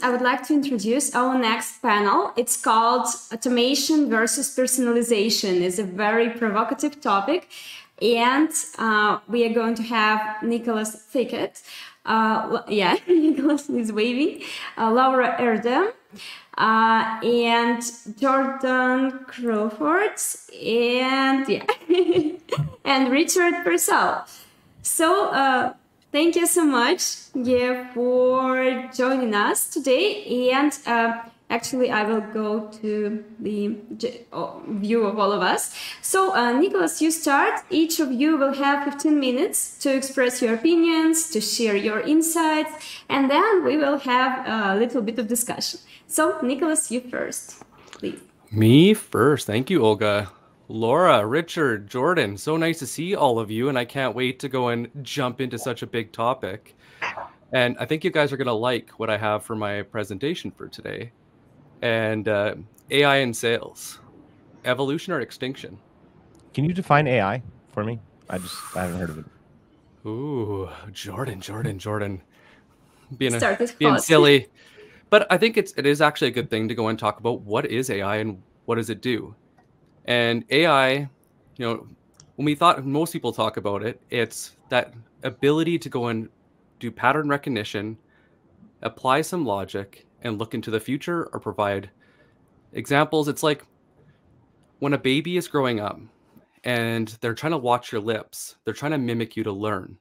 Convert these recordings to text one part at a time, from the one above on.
I would like to introduce our next panel. It's called Automation versus Personalization. It's a very provocative topic. And we are going to have Nicholas Thickett. Nicholas is waving. Laura Erdem. And Jordan Crawford. And and Richard Purcell. So thank you so much for joining us today. And actually, I will go to the view of all of us. So Nicholas, you start. Each of you will have 15 minutes to express your opinions, to share your insights, and then we will have a little bit of discussion. So Nicholas, you first, please. Me first. Thank you, Olga. Laura, Richard, Jordan, so nice to see all of you, and I can't wait to go and jump into such a big topic. And I think you guys are going to like what I have for my presentation for today. And AI in sales, evolution or extinction? Can you define AI for me? I haven't heard of it. Ooh, Jordan. Being Hot. silly. But I think it is actually a good thing to go and talk about what is AI and what does it do. And AI, when most people talk about it, it's that ability to go and do pattern recognition, apply some logic, and look into the future or provide examples. It's like when a baby is growing up and they're trying to watch your lips, they're trying to mimic you to learn.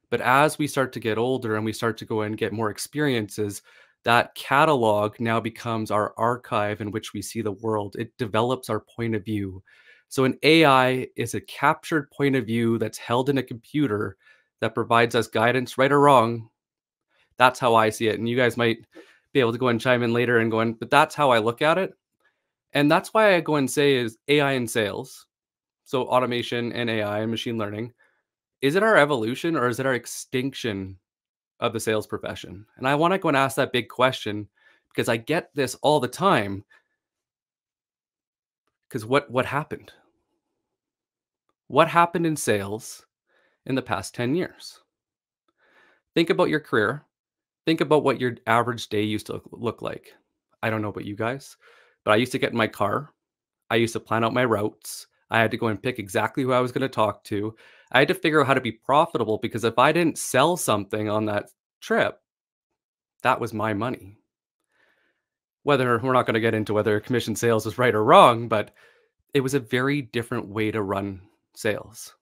But as we start to get older and we start to go and get more experiences, that catalog now becomes our archive in which we see the world. It develops our point of view. So an AI is a captured point of view that's held in a computer that provides us guidance, right or wrong. That's how I see it. And you guys might be able to go and chime in later and go in, but that's how I look at it. And that's why I go and say is AI in sales. So automation and AI and machine learning. Is it our evolution or is it our extinction of the sales profession? And I want to go and ask that big question because I get this all the time. Because what happened? What happened in sales in the past 10 years? Think about your career. Think about what your average day used to look like. I don't know about you guys, but I used to get in my car. I used to plan out my routes. I had to go and pick exactly who I was going to talk to. I had to figure out how to be profitable because if I didn't sell something on that trip, that was my money. Whether we're not going to get into whether commission sales is right or wrong, but it was a very different way to run sales.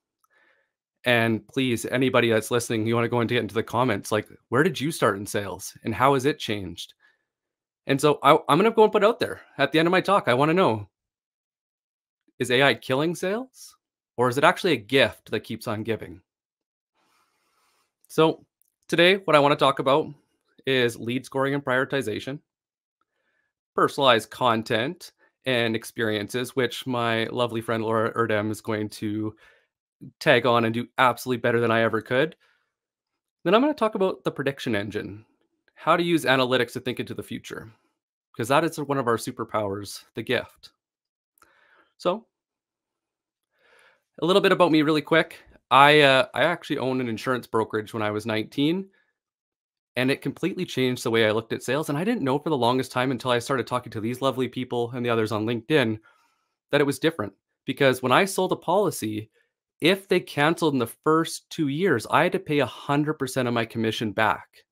And please, anybody that's listening, you want to go and get into the comments, like, where did you start in sales and how has it changed? And so I'm going to go and put out there at the end of my talk. I want to know, is AI killing sales or is it actually a gift that keeps on giving? So today, what I want to talk about is lead scoring and prioritization, personalized content and experiences, which my lovely friend Laura Erdem is going to tag on and do absolutely better than I ever could. Then I'm going to talk about the prediction engine, how to use analytics to think into the future, because that is one of our superpowers, the gift. So a little bit about me really quick. I actually owned an insurance brokerage when I was 19. And it completely changed the way I looked at sales. And I didn't know for the longest time until I started talking to these lovely people and the others on LinkedIn that it was different. Because when I sold a policy, if they canceled in the first 2 years, I had to pay 100% of my commission back.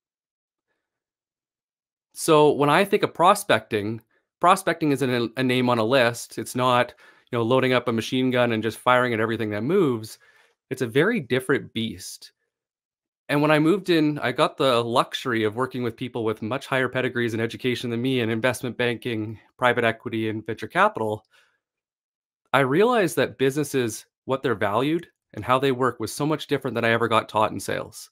So when I think of prospecting isn't a name on a list. It's not, loading up a machine gun and just firing at everything that moves. It's a very different beast. And when I moved in, I got the luxury of working with people with much higher pedigrees and education than me in investment banking, private equity, and venture capital. I realized that businesses, what they're valued and how they work was so much different than I ever got taught in sales.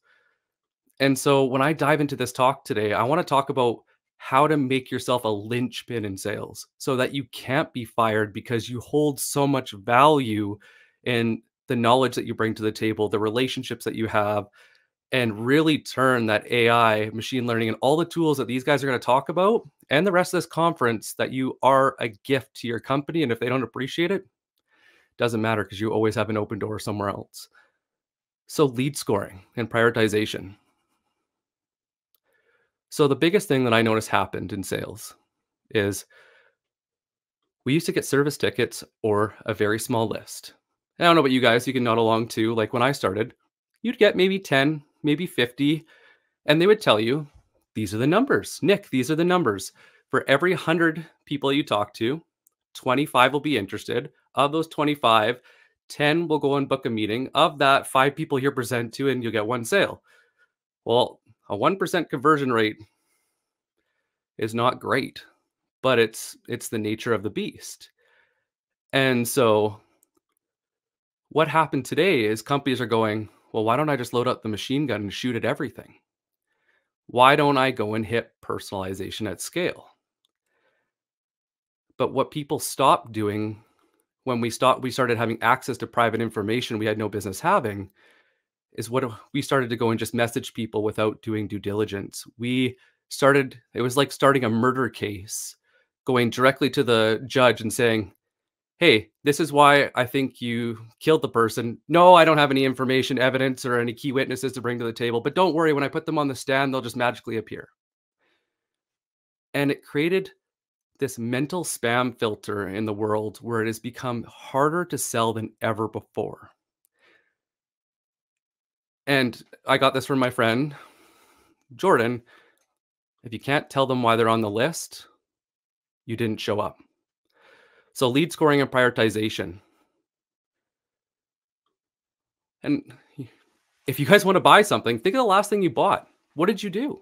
And so when I dive into this talk today, I want to talk about how to make yourself a linchpin in sales so that you can't be fired because you hold so much value in the knowledge that you bring to the table, the relationships that you have, and really turn that AI, machine learning, and all the tools that these guys are going to talk about and the rest of this conference that you are a gift to your company. And if they don't appreciate it, doesn't matter because you always have an open door somewhere else. So lead scoring and prioritization. So the biggest thing that I noticed happened in sales is we used to get service tickets or a very small list. I don't know about you guys, you can nod along too. Like when I started, you'd get maybe 10, maybe 50, and they would tell you, these are the numbers. Nick, these are the numbers. For every 100 people you talk to, 25 will be interested. Of those 25, 10 will go and book a meeting. Of that, 5 people here present to, and you'll get 1 sale. Well, a 1% conversion rate is not great, but it's the nature of the beast. And so what happened today is companies are going, well, why don't I just load up the machine gun and shoot at everything? Why don't I go and hit personalization at scale? But what people stopped doing when we started having access to private information we had no business having is what we started to go and just message people without doing due diligence. It was like starting a murder case, going directly to the judge and saying, hey, this is why I think you killed the person. No, I don't have any information, evidence, or any key witnesses to bring to the table. But don't worry, when I put them on the stand, they'll just magically appear. And it created this mental spam filter in the world where it has become harder to sell than ever before. And I got this from my friend, Jordan. If you can't tell them why they're on the list, you didn't show up. So lead scoring and prioritization. And if you guys want to buy something, think of the last thing you bought. What did you do?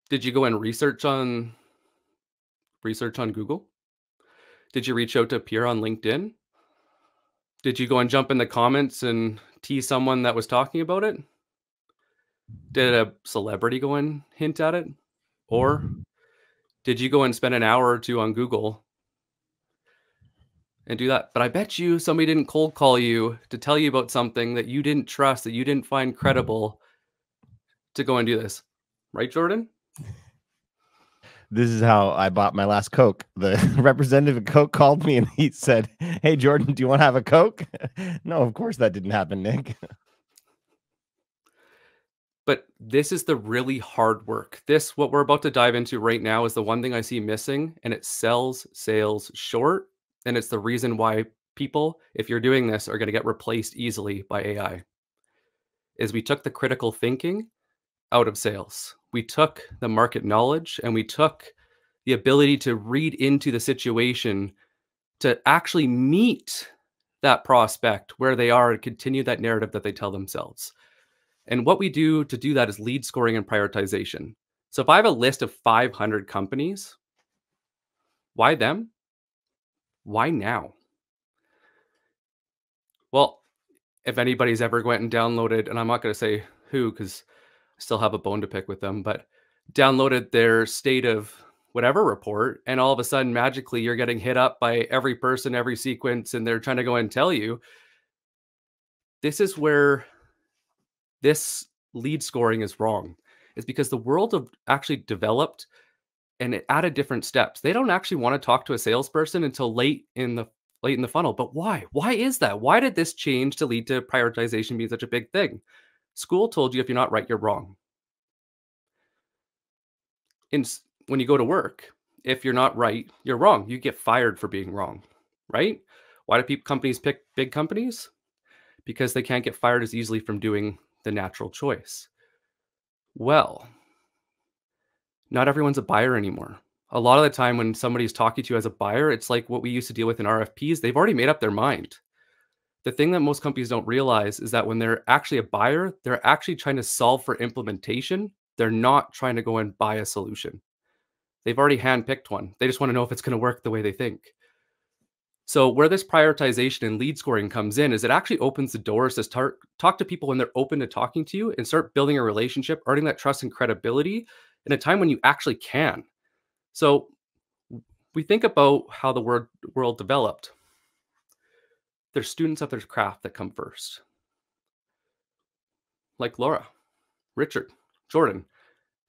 Did you go and research on Google? Did you reach out to a peer on LinkedIn? Did you go and jump in the comments and tease someone that was talking about it? Did a celebrity go and hint at it? Or did you go and spend an hour or two on Google and do that? But I bet you somebody didn't cold call you to tell you about something that you didn't trust, that you didn't find credible to go and do this. Right, Jordan? This is how I bought my last Coke. The representative of Coke called me and he said, hey, Jordan, do you want to have a Coke? No, of course that didn't happen, Nick. But this is the really hard work. What we're about to dive into right now is the one thing I see missing, and it sells sales short. And it's the reason why people, if you're doing this, are going to get replaced easily by AI. Is we took the critical thinking out of sales. We took the market knowledge and we took the ability to read into the situation to actually meet that prospect where they are and continue that narrative that they tell themselves. And what we do to do that is lead scoring and prioritization. So if I have a list of 500 companies, why them? Why now? Well, if anybody's ever went and downloaded, and I'm not going to say who because I still have a bone to pick with them, but downloaded their state of whatever report, and all of a sudden, magically, you're getting hit up by every person, every sequence, and they're trying to go and tell you. This is where this lead scoring is wrong. It's because the world of actually developed and it added different steps. They don't actually want to talk to a salesperson until late in the funnel. But why? Why is that? Why did this change to lead to prioritization being such a big thing? School told you if you're not right, you're wrong. When you go to work, if you're not right, you're wrong. You get fired for being wrong, right? Why do companies pick big companies? Because they can't get fired as easily from doing the natural choice. Well, not everyone's a buyer anymore. A lot of the time when somebody's talking to you as a buyer, it's like what we used to deal with in RFPs. They've already made up their mind. The thing that most companies don't realize is that when they're actually a buyer, they're actually trying to solve for implementation. They're not trying to go and buy a solution. They've already handpicked one. They just want to know if it's going to work the way they think. So where this prioritization and lead scoring comes in is it actually opens the doors to start talk to people when they're open to talking to you and start building a relationship, earning that trust and credibility in a time when you actually can. So we think about how the world developed. There's students of their craft that come first. Like Laura, Richard, Jordan.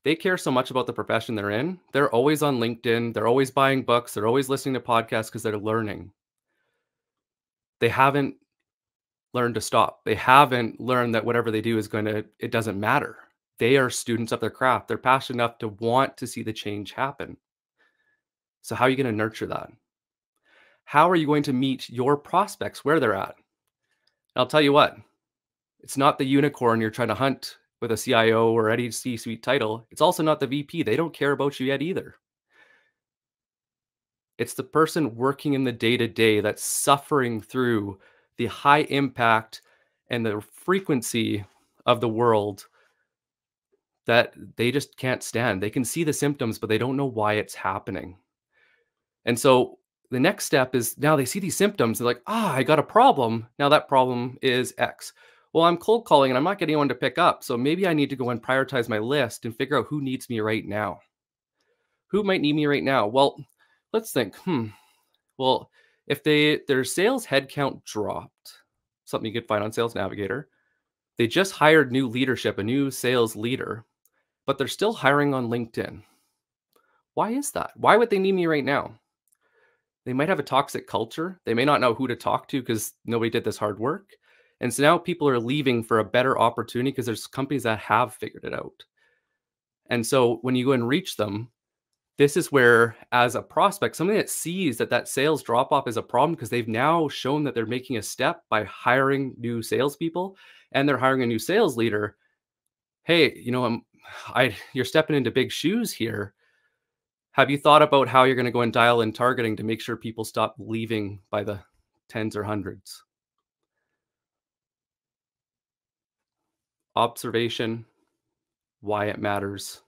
They care so much about the profession they're in. They're always on LinkedIn. They're always buying books. They're always listening to podcasts because they're learning. They haven't learned to stop. They haven't learned that whatever they do it doesn't matter. They are students of their craft. They're passionate enough to want to see the change happen. So how are you going to nurture that? How are you going to meet your prospects where they're at? And I'll tell you what, it's not the unicorn you're trying to hunt with a CIO or any C-suite title. It's also not the VP. They don't care about you yet either. It's the person working in the day-to-day that's suffering through the high impact and the frequency of the world that they just can't stand. They can see the symptoms, but they don't know why it's happening. And so the next step is now they see these symptoms. They're like, I got a problem. Now that problem is X. Well, I'm cold calling and I'm not getting anyone to pick up. So maybe I need to go and prioritize my list and figure out who needs me right now. Who might need me right now? Well, let's think. Well, if their sales headcount dropped, something you could find on Sales Navigator, they just hired new leadership, a new sales leader, but they're still hiring on LinkedIn. Why is that? Why would they need me right now? They might have a toxic culture. They may not know who to talk to because nobody did this hard work. And so now people are leaving for a better opportunity because there's companies that have figured it out. And so when you go and reach them, this is where, as a prospect, somebody that sees that sales drop off is a problem because they've now shown that they're making a step by hiring new salespeople and they're hiring a new sales leader. Hey, you're stepping into big shoes here. Have you thought about how you're going to go and dial in targeting to make sure people stop leaving by the tens or hundreds? Observation, why it matters.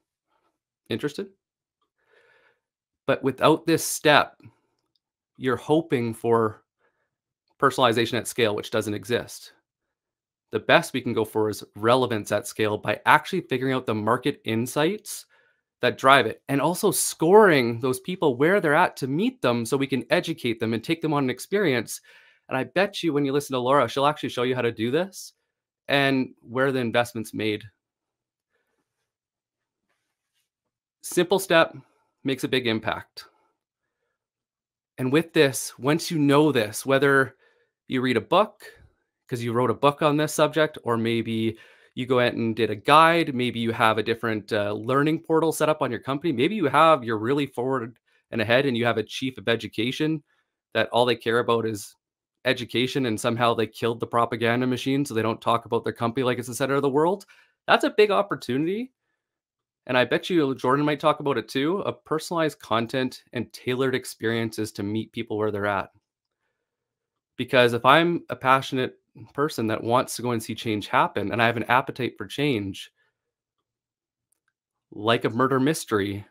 Interested? But without this step, you're hoping for personalization at scale, which doesn't exist. The best we can go for is relevance at scale by actually figuring out the market insights that drive it and also scoring those people where they're at to meet them so we can educate them and take them on an experience. And I bet you when you listen to Laura, she'll actually show you how to do this and where the investment's made. Simple step makes a big impact. And with this, once you know this, whether you read a book because you wrote a book on this subject, or maybe you go out and did a guide, maybe you have a different learning portal set up on your company, maybe you're really forward and ahead and you have a chief of education that all they care about is education and somehow they killed the propaganda machine so they don't talk about their company like it's the center of the world. That's a big opportunity. And I bet you Jordan might talk about it too, of personalized content and tailored experiences to meet people where they're at. Because if I'm a passionate person that wants to go and see change happen, and I have an appetite for change, like a murder mystery,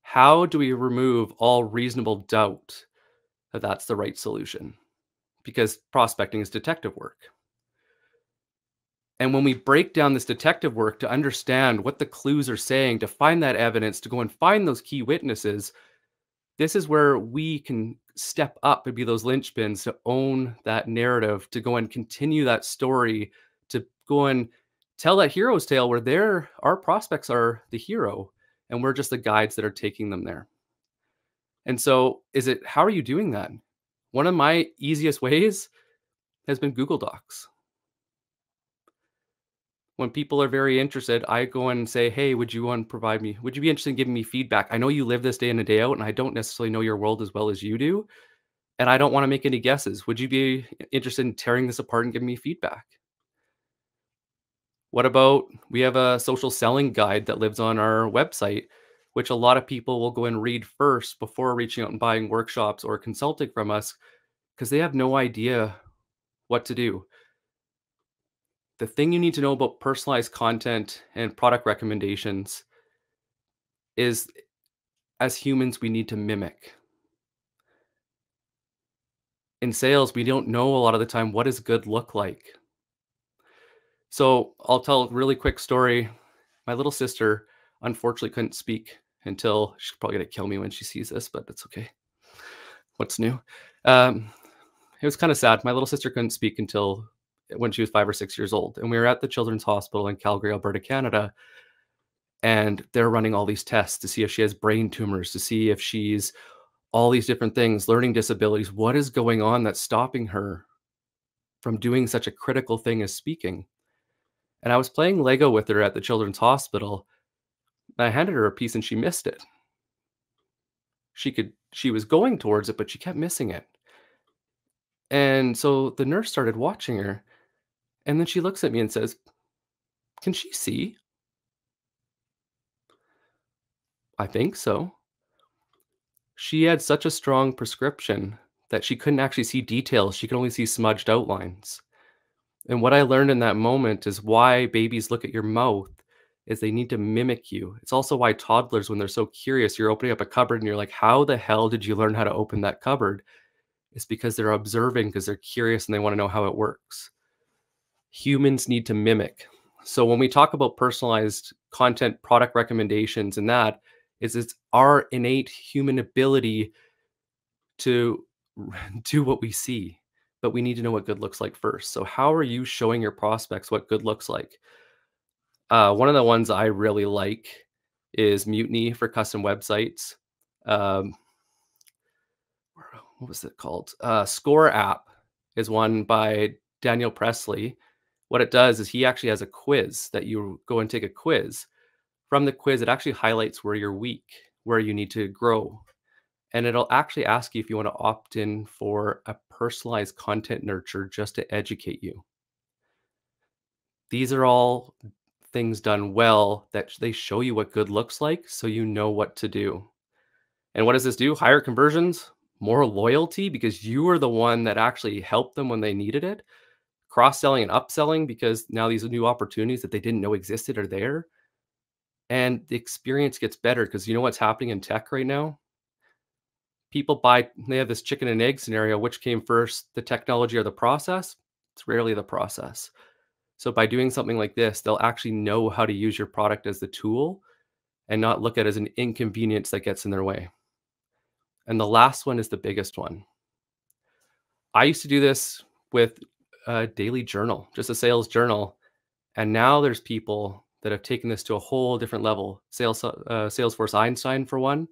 how do we remove all reasonable doubt that that's the right solution? Because prospecting is detective work. And when we break down this detective work to understand what the clues are saying, to find that evidence, to go and find those key witnesses, this is where we can step up and be those linchpins to own that narrative, to go and continue that story, to go and tell that hero's tale where our prospects are the hero and we're just the guides that are taking them there. And so how are you doing that? One of my easiest ways has been Google Docs. When people are very interested, I go and say, hey, would you be interested in giving me feedback? I know you live this day in and day out, and I don't necessarily know your world as well as you do. And I don't want to make any guesses. Would you be interested in tearing this apart and giving me feedback? What about, we have a social selling guide that lives on our website, which a lot of people will go and read first before reaching out and buying workshops or consulting from us because they have no idea what to do. The thing you need to know about personalized content and product recommendations is, as humans, we need to mimic. In sales, we don't know a lot of the time what does good look like. So I'll tell a really quick story. My little sister unfortunately couldn't speak until, she's probably going to kill me when she sees this, but it's okay. What's new? It was kind of sad. My little sister couldn't speak until when she was 5 or 6 years old. And we were at the Children's Hospital in Calgary, Alberta, Canada. And they're running all these tests to see if she has brain tumors, to see if she's all these different things, learning disabilities. What is going on that's stopping her from doing such a critical thing as speaking? And I was playing Lego with her at the children's hospital. And I handed her a piece and she missed it. She was going towards it, but she kept missing it. And so the nurse started watching her, and then she looks at me and says, "Can she see?" "I think so." She had such a strong prescription that she couldn't actually see details. She could only see smudged outlines. And what I learned in that moment is why babies look at your mouth is they need to mimic you. It's also why toddlers, when they're so curious, you're opening up a cupboard and you're like, "How the hell did you learn how to open that cupboard?" It's because they're observing because they're curious and they want to know how it works. Humans need to mimic. So when we talk about personalized content, product recommendations, and that is it's our innate human ability to do what we see, but we need to know what good looks like first. So how are you showing your prospects what good looks like? One of the ones I really like is Mutiny for custom websites. Um, what was it called? Score app is one by Daniel Presley. What it does is he actually has a quiz that you go and take a quiz. From the quiz, it actually highlights where you're weak, where you need to grow. And it'll actually ask you if you want to opt in for a personalized content nurture just to educate you. These are all things done well that they show you what good looks like so you know what to do. And what does this do? Higher conversions, more loyalty because you are the one that actually helped them when they needed it. Cross-selling and upselling because now these new opportunities that they didn't know existed are there. And the experience gets better because you know what's happening in tech right now? They have this chicken and egg scenario. Which came first, the technology or the process? It's rarely the process. So by doing something like this, they'll actually know how to use your product as the tool and not look at it as an inconvenience that gets in their way. And the last one is the biggest one. I used to do this with a daily journal, just a sales journal. And now there's people that have taken this to a whole different level. Salesforce Einstein, for one,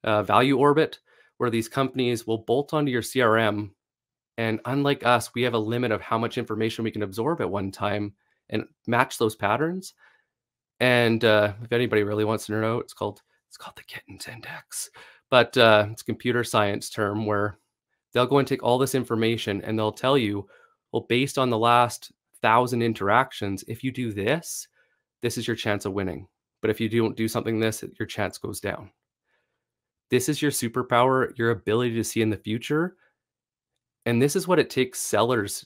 Value Orbit, where these companies will bolt onto your CRM. And unlike us, we have a limit of how much information we can absorb at one time and match those patterns. And if anybody really wants to know, it's called the Kittens Index. But it's a computer science term where they'll go and take all this information and they'll tell you, well, based on the last 1,000 interactions, if you do this, this is your chance of winning. But if you don't do something this, your chance goes down. This is your superpower, your ability to see in the future. And this is what it takes sellers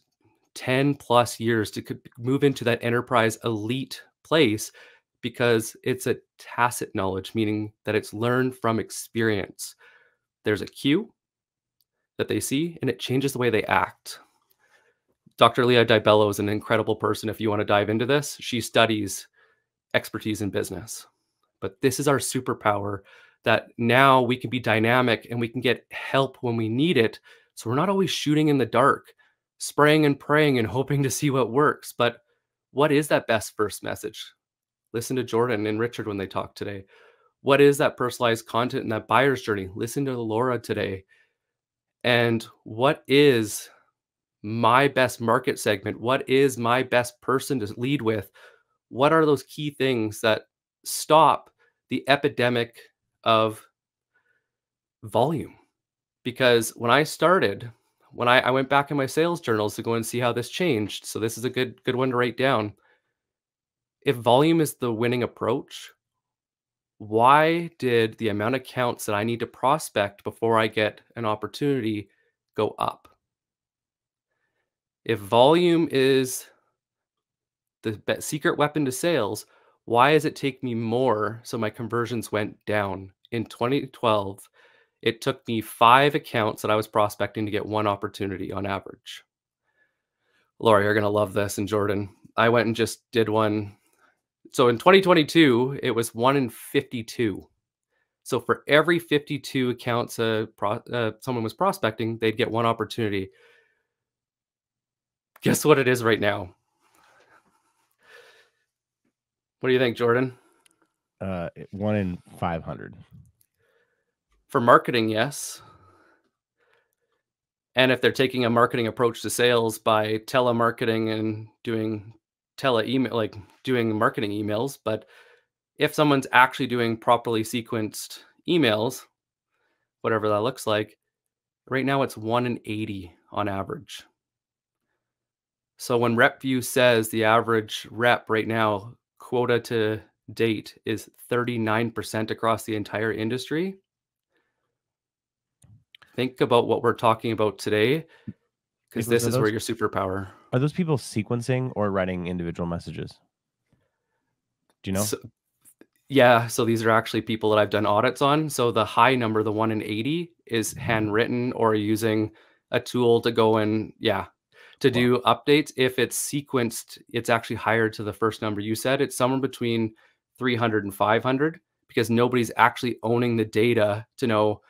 10 plus years to move into that enterprise elite place because it's a tacit knowledge, meaning that it's learned from experience. There's a cue that they see and it changes the way they act. Dr. Leah Dibello is an incredible person. If you want to dive into this, she studies expertise in business. But this is our superpower that now we can be dynamic and we can get help when we need it. So we're not always shooting in the dark, spraying and praying and hoping to see what works. But what is that best first message? Listen to Jordan and Richard when they talk today. What is that personalized content in that buyer's journey? Listen to Laura today. And what is my best market segment? What is my best person to lead with? What are those key things that stop the epidemic of volume? Because when I started, when I went back in my sales journals to go and see how this changed. So this is a good one to write down. If volume is the winning approach, why did the amount of accounts that I need to prospect before I get an opportunity go up? If volume is the secret weapon to sales, why does it take me more so my conversions went down? In 2012, it took me 5 accounts that I was prospecting to get 1 opportunity on average. Laura, you're going to love this. And Jordan, I went and just did one. So in 2022, it was 1 in 52. So for every 52 accounts someone was prospecting, they'd get 1 opportunity. Guess what it is right now? What do you think, Jordan? 1 in 500. For marketing, yes. And if they're taking a marketing approach to sales by telemarketing and doing email, like doing marketing emails. But if someone's actually doing properly sequenced emails, whatever that looks like, right now it's 1 in 80 on average. So when RepView says the average rep right now, quota to date, is 39% across the entire industry, think about what we're talking about today, because Nicholas, this is where your superpower. Are those people sequencing or writing individual messages? Do you know? Yeah, so these are actually people that I've done audits on. So the high number, the 1 in 80, is handwritten or using a tool to go and, to do updates. If it's sequenced, it's actually higher to the first number you said. It's somewhere between 300 and 500, because nobody's actually owning the data to know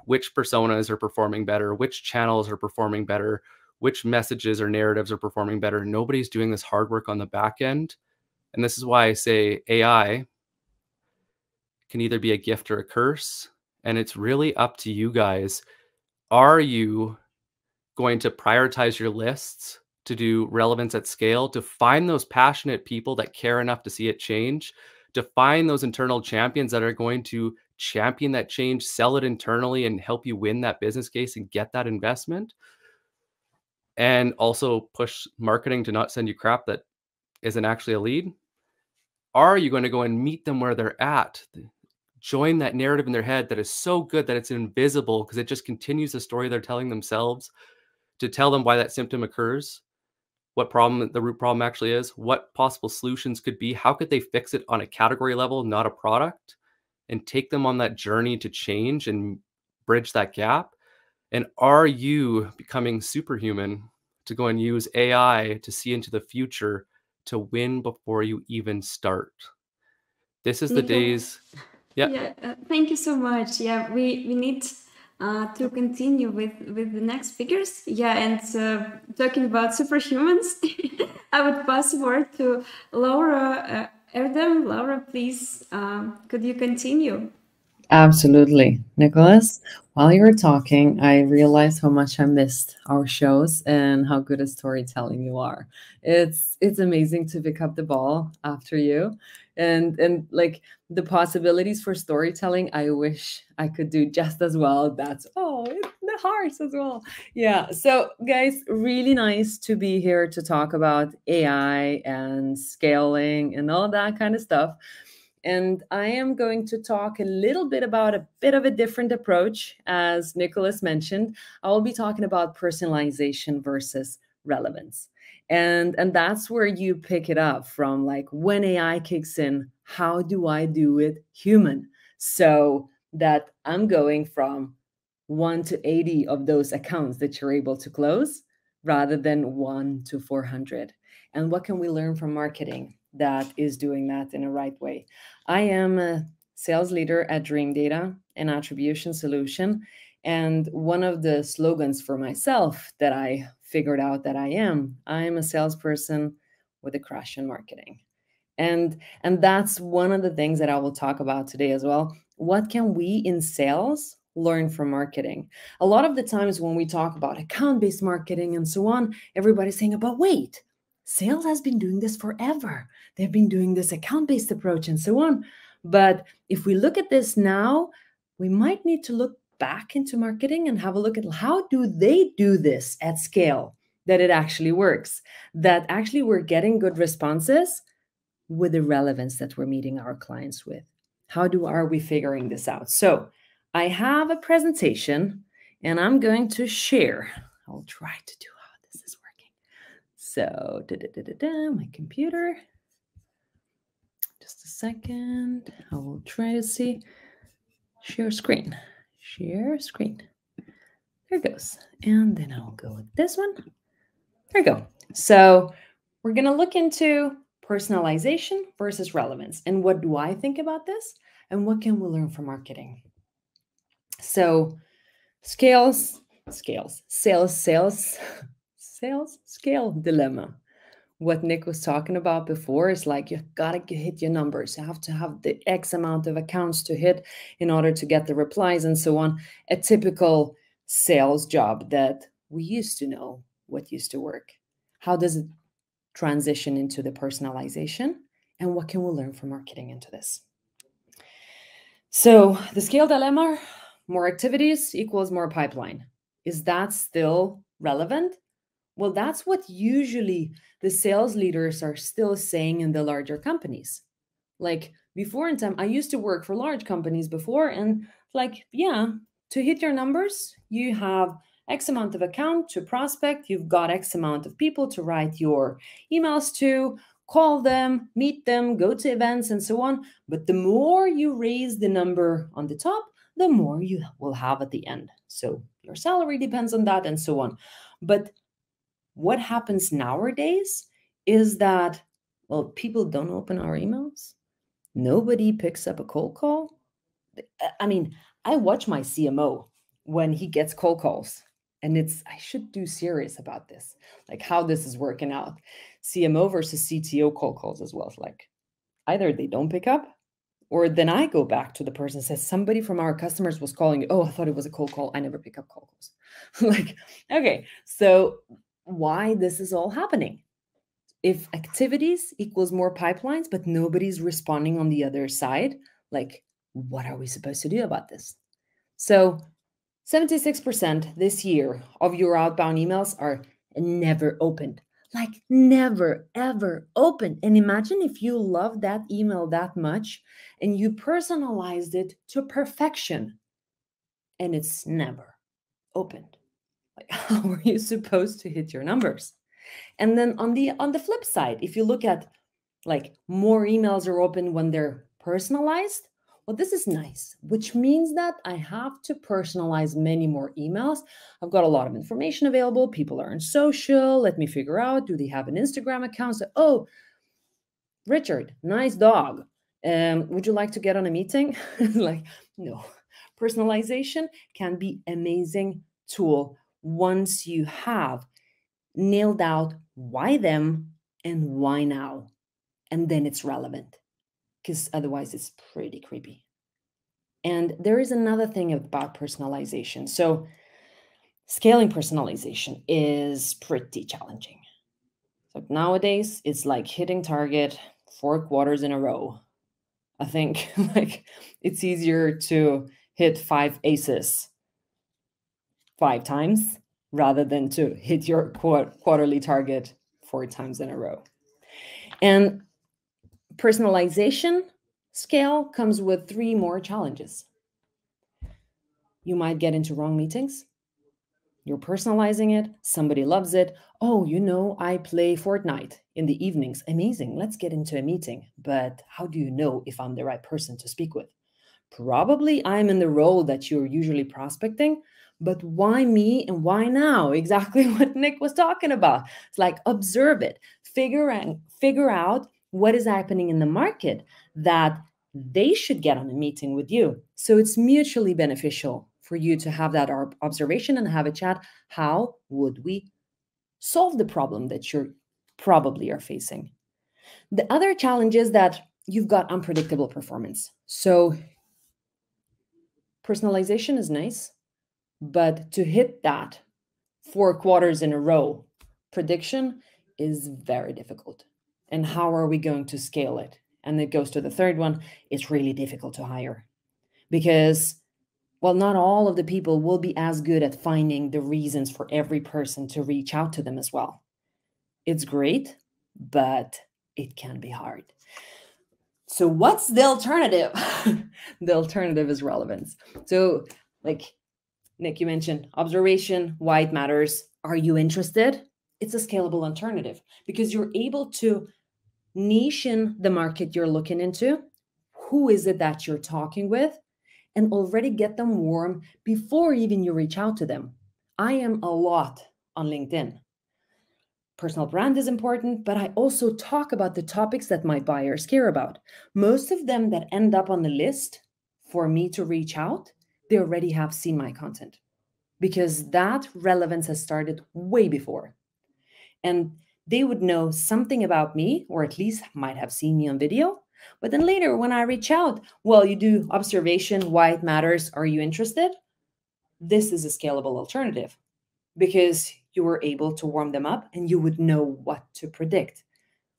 which personas are performing better, which channels are performing better, which messages or narratives are performing better. Nobody's doing this hard work on the back end. And this is why I say AI can either be a gift or a curse. And it's really up to you guys. Are you going to prioritize your lists to do relevance at scale, to find those passionate people that care enough to see it change, to find those internal champions that are going to champion that change, sell it internally, and help you win that business case and get that investment? And also push marketing to not send you crap that isn't actually a lead? Are you going to go and meet them where they're at? Join that narrative in their head that is so good that it's invisible, because it just continues the story they're telling themselves, to tell them why that symptom occurs, what problem the root problem actually is, what possible solutions could be, how could they fix it on a category level, not a product, and take them on that journey to change and bridge that gap. And are you becoming superhuman to go and use AI to see into the future to win before you even start? This is the days. Yeah, thank you so much. Yeah, we need to continue with the next speakers. Yeah, and talking about superhumans, I would pass the word to Laura Erdem. Laura, please, could you continue? Absolutely. Nicholas, while you were talking, I realized how much I missed our shows and how good at storytelling you are. It's amazing to pick up the ball after you. And like the possibilities for storytelling, I wish I could do just as well. That's it's the hearts as well. Yeah. So guys, really nice to be here to talk about AI and scaling and all that kind of stuff. And I am going to talk a little bit about a bit of a different approach. As Nicholas mentioned, I will be talking about personalization versus relevance. And that's where you pick it up from, like when AI kicks in, how do I do it human? So that I'm going from 1 to 80 of those accounts that you're able to close rather than 1 to 400. And what can we learn from marketing that is doing that in a right way? I am a sales leader at Dreamdata, an attribution solution. And one of the slogans for myself that I figured out that I am a salesperson with a crush in marketing. And that's one of the things that I will talk about today as well. What can we in sales learn from marketing? A lot of the times when we talk about account-based marketing and so on, everybody's saying, but wait, sales has been doing this forever. They've been doing this account-based approach and so on. But if we look at this now, we might need to look back into marketing and have a look at how do they do this at scale, that it actually works, that actually we're getting good responses with the relevance that we're meeting our clients with. Are we figuring this out? So I have a presentation and I'm going to share. I'll try to do how this is working. So my computer. Just a second. I will try to see. Share screen. Share screen. There it goes. And then I'll go with this one. There we go. So we're going to look into personalization versus relevance. And what do I think about this? And what can we learn from marketing? So scale dilemma. What Nick was talking about before is like, you got to hit your numbers. You have to have the X amount of accounts to hit in order to get the replies and so on. A typical sales job that we used to know what used to work. How does it transition into the personalization, and what can we learn from marketing into this? So the scale dilemma, more activities equals more pipeline. Is that still relevant? Well, that's what usually the sales leaders are still saying in the larger companies. Like before in time, I used to work for large companies before, and like, yeah, to hit your numbers, you have X amount of account to prospect, you've got X amount of people to write your emails to, call them, meet them, go to events, and so on. But the more you raise the number on the top, the more you will have at the end. So your salary depends on that, and so on. But what happens nowadays is that, well, people don't open our emails. Nobody picks up a cold call. I mean, I watch my CMO when he gets cold calls, and I should do serious about this, like how this is working out. CMO versus CTO cold calls as well. It's like either they don't pick up, or then I go back to the person and says, somebody from our customers was calling you. Oh, I thought it was a cold call. I never pick up cold calls. Like, okay, so why this is all happening? If activities equals more pipelines, but nobody's responding on the other side, like, what are we supposed to do about this? So 76% this year of your outbound emails are never opened. Like never, ever opened. And imagine if you love that email that much and you personalized it to perfection and it's never opened. Like, how are you supposed to hit your numbers? And then on the flip side, if you look at like more emails are open when they're personalized, well, this is nice, which means that I have to personalize many more emails. I've got a lot of information available. People are on social. Let me figure out, do they have an Instagram account? So, oh, Richard, nice dog. Would you like to get on a meeting? Like, no. Personalization can be amazing tool once you have nailed out why them and why now. And then it's relevant, because otherwise it's pretty creepy. And there is another thing about personalization. So scaling personalization is pretty challenging. So nowadays it's like hitting target 4 quarters in a row. I think like it's easier to hit 5 aces 5 times rather than to hit your quarterly target 4 times in a row. And personalization scale comes with 3 more challenges. You might get into wrong meetings. You're personalizing it. Somebody loves it. Oh, you know, I play Fortnite in the evenings. Amazing. Let's get into a meeting. But how do you know if I'm the right person to speak with? Probably I'm in the role that you're usually prospecting, but why me and why now? Exactly what Nick was talking about. It's like observe it, figure out what is happening in the market that they should get on a meeting with you. So it's mutually beneficial for you to have that observation and have a chat. How would we solve the problem that you're probably are facing? The other challenge is that you've got unpredictable performance. So personalization is nice, but to hit that 4 quarters in a row prediction is very difficult. And how are we going to scale it? And it goes to the third one. It's really difficult to hire because, well, not all of the people will be as good at finding the reasons for every person to reach out to them as well. It's great, but it can be hard. So what's the alternative? The alternative is relevance. So like Nick, you mentioned observation, why it matters. Are you interested? It's a scalable alternative because you're able to niche in the market you're looking into. Who is it that you're talking with? And already get them warm before even you reach out to them. I am a lot on LinkedIn. Personal brand is important, but I also talk about the topics that my buyers care about. Most of them that end up on the list for me to reach out, they already have seen my content because that relevance has started way before. And they would know something about me, or at least might have seen me on video. But then later when I reach out, well, you do observation, why it matters, are you interested? This is a scalable alternative because you were able to warm them up and you would know what to predict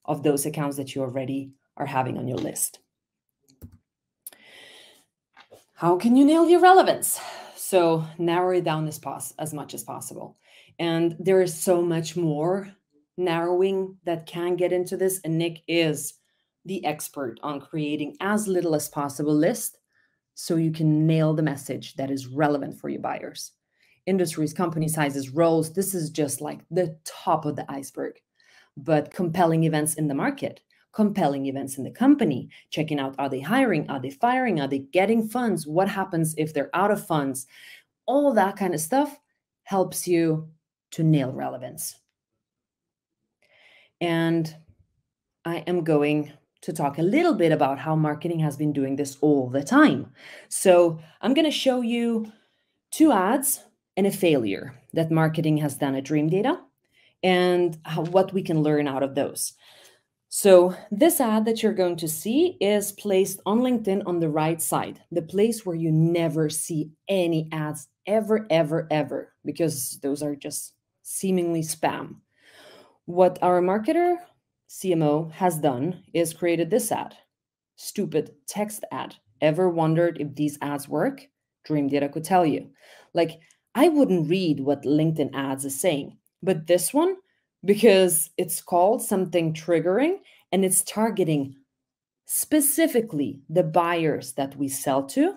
of those accounts that you already are having on your list. How can you nail your relevance? So narrow it down as much as possible. And there is so much more narrowing that can get into this. And Nick is the expert on creating as little as possible list so you can nail the message that is relevant for your buyers. Industries, company sizes, roles, this is just like the top of the iceberg. But compelling events in the market, compelling events in the company, checking out, are they hiring? Are they firing? Are they getting funds? What happens if they're out of funds? All that kind of stuff helps you to nail relevance. And I am going to talk a little bit about how marketing has been doing this all the time. So I'm going to show you 2 ads and a failure that marketing has done at Dreamdata and what we can learn out of those. So this ad that you're going to see is placed on LinkedIn on the right side, the place where you never see any ads ever, ever, ever, because those are just seemingly spam. What our marketer CMO has done is created this ad, stupid text ad. Ever wondered if these ads work? Dreamdata could tell you. Like, I wouldn't read what LinkedIn ads is saying, but this one, because it's called something triggering and it's targeting specifically the buyers that we sell to,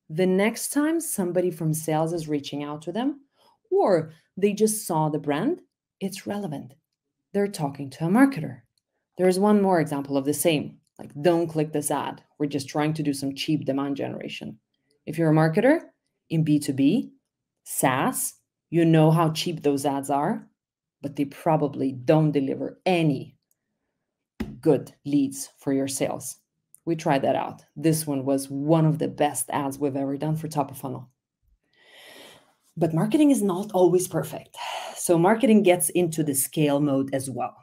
the next time somebody from sales is reaching out to them or they just saw the brand, it's relevant. They're talking to a marketer. There's one more example of the same, like, don't click this ad. We're just trying to do some cheap demand generation. If you're a marketer in B2B, SaaS, you know how cheap those ads are, but they probably don't deliver any good leads for your sales. We tried that out. This one was one of the best ads we've ever done for top of funnel. But marketing is not always perfect. So marketing gets into the scale mode as well.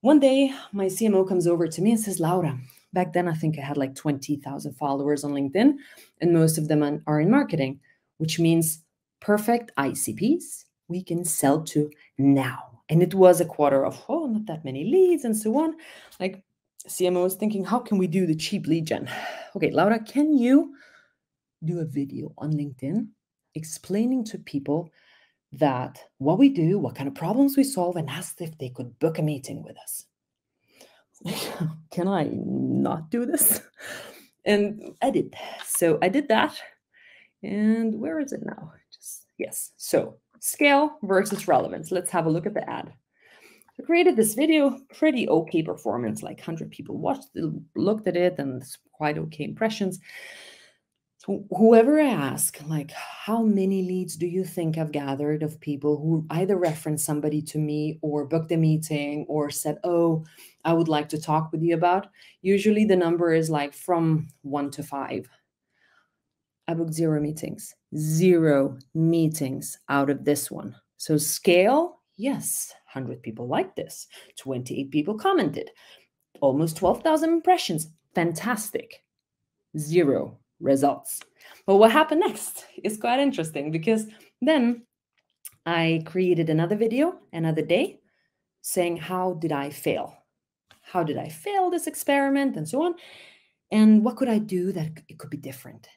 One day, my CMO comes over to me and says, Laura, back then I think I had like 20,000 followers on LinkedIn, and most of them are in marketing, which means perfect ICPs we can sell to now. And it was a quarter of, not that many leads and so on. Like, CMO is thinking, how can we do the cheap lead gen? Okay, Laura, can you do a video on LinkedIn explaining to people that what we do, what kind of problems we solve, and asked if they could book a meeting with us? Can I not do this? And I did. So I did that. And where is it now? Yes. So scale versus relevance. Let's have a look at the ad. I created this video, pretty okay performance, like 100 people watched it, looked at it, and it's quite okay impressions. So whoever I ask, like, how many leads do you think I've gathered of people who either referenced somebody to me or booked a meeting or said, oh, I would like to talk with you about? Usually the number is like from 1 to 5. I booked 0 meetings out of this one. So scale, yes, 100 people liked this, 28 people commented, almost 12,000 impressions, fantastic. 0 results. But what happened next is quite interesting, because then I created another video another day saying, how did I fail? How did I fail this experiment and so on? And what could I do that it could be different?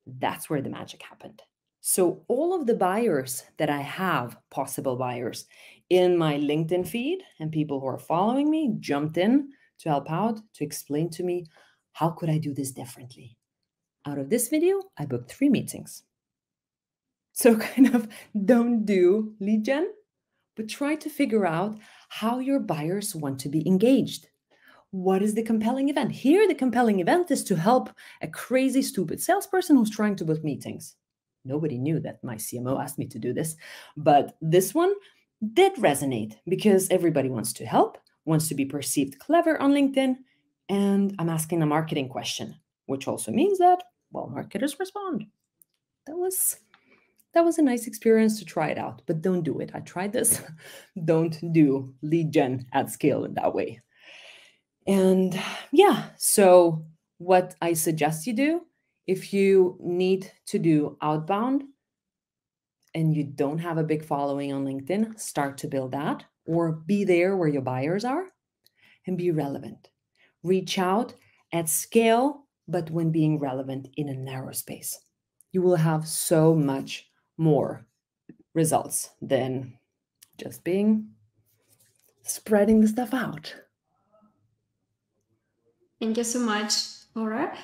That's where the magic happened. So all of the buyers that I have, possible buyers in my LinkedIn feed and people who are following me, jumped in to help out, to explain to me, how could I do this differently? Out of this video, I booked 3 meetings. So kind of don't do lead gen, but try to figure out how your buyers want to be engaged. What is the compelling event? Here, the compelling event is to help a crazy, stupid salesperson who's trying to book meetings. Nobody knew that my CMO asked me to do this, but this one did resonate because everybody wants to help, wants to be perceived clever on LinkedIn, and I'm asking a marketing question, which also means that, well, marketers respond. That was a nice experience to try it out, but don't do it. I tried this. Don't do lead gen at scale in that way. And yeah, so what I suggest you do, if you need to do outbound, and you don't have a big following on LinkedIn, start to build that, or be there where your buyers are and be relevant. Reach out at scale, but when being relevant in a narrow space. You will have so much more results than just spreading the stuff out. Thank you so much, Laura.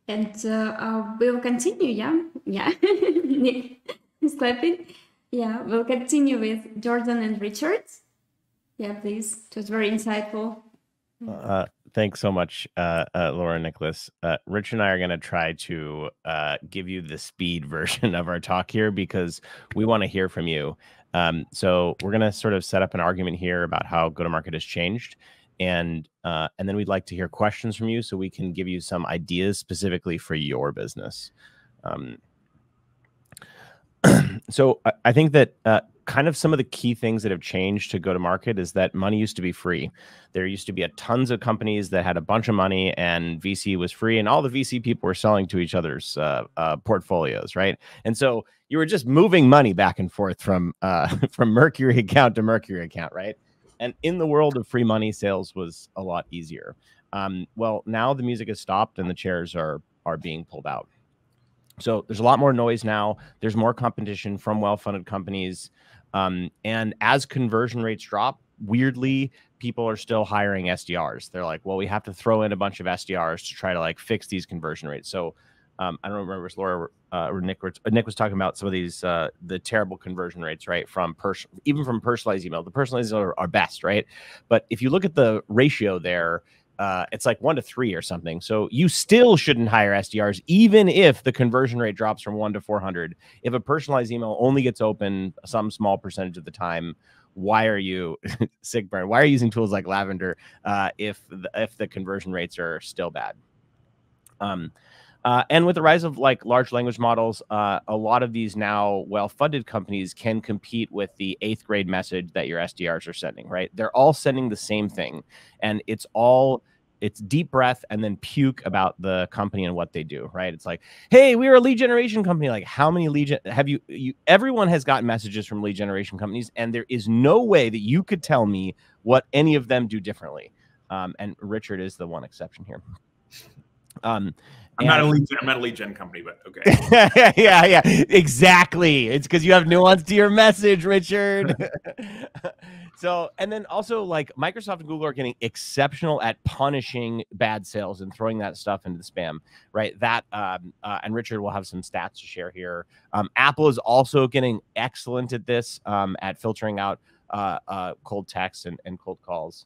And we'll continue, yeah. Nick is clapping. Yeah, we'll continue with Jordan and Richard. Yeah, please. It was very insightful. Thanks so much, Laura and Nicholas. Rich and I are going to try to give you the speed version of our talk here because we want to hear from you. So we're going to sort of set up an argument here about how go-to-market has changed. And then we'd like to hear questions from you so we can give you some ideas specifically for your business. So I think that kind of some of the key things that have changed to go to market is that money used to be free. There used to be tons of companies that had a bunch of money and VC was free, and all the VC people were selling to each other's portfolios, right? And so you were just moving money back and forth from Mercury account to Mercury account, right? And in the world of free money, sales was a lot easier. Well, now the music has stopped and the chairs are being pulled out. So there's a lot more noise now. There's more competition from well-funded companies. And as conversion rates drop, weirdly, people are still hiring SDRs. They're like, well, we have to throw in a bunch of SDRs to try to like fix these conversion rates. So I don't remember if Laura or Nick was talking about some of these, the terrible conversion rates, right? Even from personalized email, the personalized email are best, right? But if you look at the ratio there, it's like 1 to 3 or something. So you still shouldn't hire SDRs, even if the conversion rate drops from 1 to 400. If a personalized email only gets open some small percentage of the time, why are you sick burn? Why are you using tools like Lavender if the conversion rates are still bad? And with the rise of like large language models, a lot of these now well-funded companies can compete with the 8th grade message that your SDRs are sending, right? They're all sending the same thing. And it's deep breath and then puke about the company and what they do, right? It's like, hey, we're a lead generation company. Like, how many everyone has gotten messages from lead generation companies, and there is no way that you could tell me what any of them do differently. And Richard is the one exception here. I'm not a lead gen company, but okay. yeah, exactly. It's because you have nuance to your message, Richard. So, and then also like Microsoft and Google are getting exceptional at punishing bad sales and throwing that stuff into the spam, right? That, and Richard will have some stats to share here. Apple is also getting excellent at this, at filtering out cold texts and cold calls.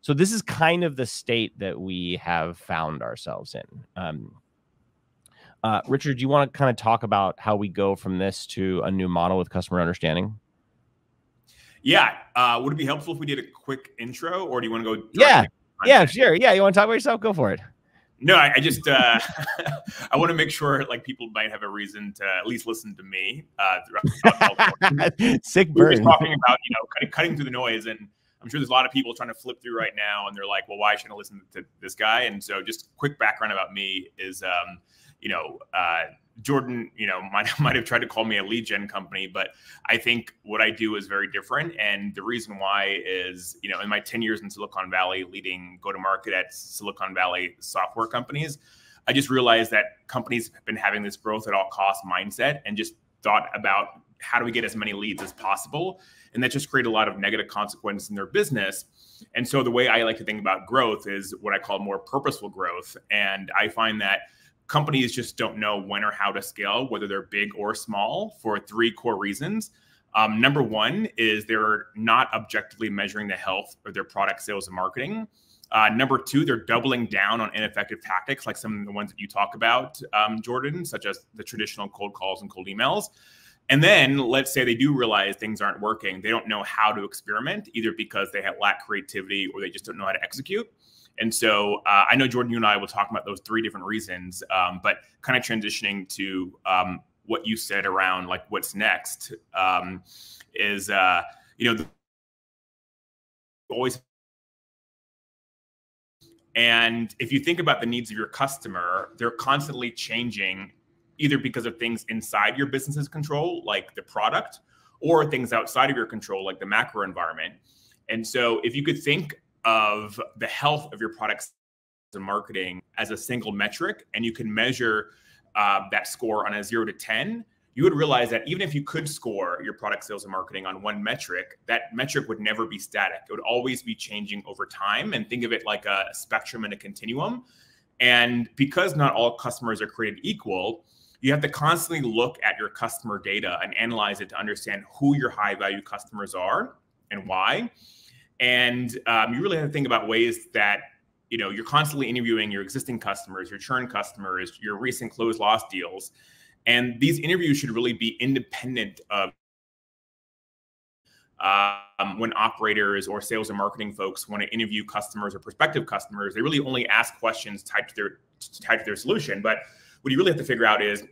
So this is kind of the state that we have found ourselves in. Richard, do you want to kind of talk about how we go from this to a new model with customer understanding? Yeah. Would it be helpful if we did a quick intro, or do you want to go? Yeah, sure. Yeah, you want to talk about yourself? Go for it. No, I just I want to make sure like people might have a reason to at least listen to me. Sick burn. We were talking about kind of cutting through the noise, and I'm sure there's a lot of people trying to flip through right now, and they're like, well, why should I listen to this guy? And so just quick background about me is, Jordan, might have tried to call me a lead gen company, but I think what I do is very different. And the reason why is, in my 10 years in Silicon Valley, leading go-to-market at Silicon Valley software companies, I just realized that companies have been having this growth at all costs mindset and just thought about how do we get as many leads as possible? And that just created a lot of negative consequences in their business. And so the way I like to think about growth is what I call more purposeful growth. And I find that companies just don't know when or how to scale, whether they're big or small, for 3 core reasons. Number one is they're not objectively measuring the health of their product sales and marketing. Number 2, they're doubling down on ineffective tactics, like some of the ones that you talk about, Jordan, such as the traditional cold calls and cold emails. And then let's say they do realize things aren't working. They don't know how to experiment, either because they lack creativity or they just don't know how to execute. And so I know, Jordan, you and I will talk about those 3 different reasons, but kind of transitioning to what you said around like what's next is, always. And if you think about the needs of your customer, they're constantly changing either because of things inside your business's control, like the product, or things outside of your control, like the macro environment. And so if you could think of the health of your products and marketing as a single metric, and you can measure that score on a 0 to 10, you would realize that even if you could score your product sales and marketing on one metric, that metric would never be static. It would always be changing over time. And think of it like a spectrum and a continuum. And because not all customers are created equal, you have to constantly look at your customer data and analyze it to understand who your high value customers are and why. And you really have to think about ways that, you know, you're constantly interviewing your existing customers, your churn customers, your recent close loss deals. And these interviews should really be independent of when operators or sales and marketing folks want to interview customers or prospective customers. They really only ask questions tied to their solution. But what you really have to figure out is,